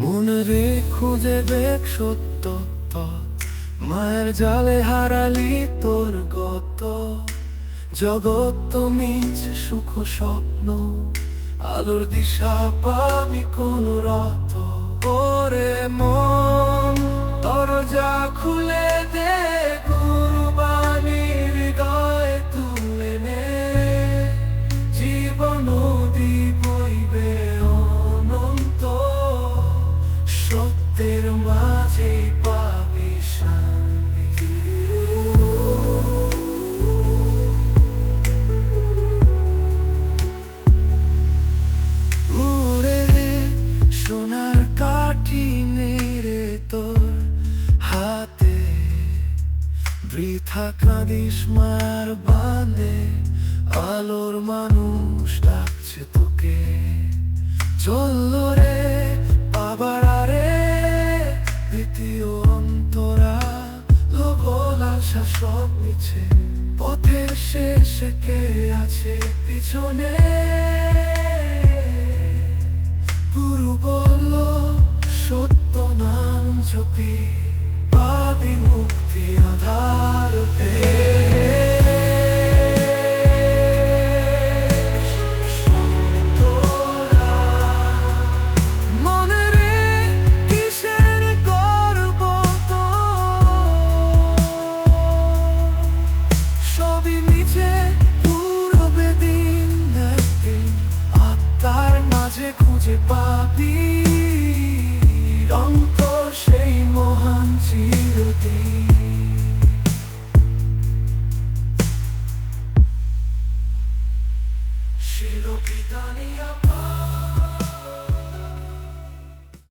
মনে রে খুঁজে দেখ সত্য পথ, মায়ের জালে হারালি তোর গত। জগৎ তো মিছে সুখ স্বপ্ন, আলোর দিশা পাবি কোন রত। ওরে মন দরজা খুলে দে, গুরুবাণীর হৃদয়ে তুলে নে। জীবন নদী বইবে অনন্ত, সত্যের মাঝে পাবি শান্তি। উড়ে সোনার কাঠি নেড়ে তোর হাতে, বৃথা কাঁদিস মার বাঁধে। আলোর মানুষ ডাকছে তোকে, চলল রে বাবার রে। দ্বিতীয় অন্তরা লোভল আশা সব মিছে, পথের শেষে কে আছে পিছনে। গুরু বলল সত্য নাম জপি, পাবি মুক্তি আধার পেয়ে।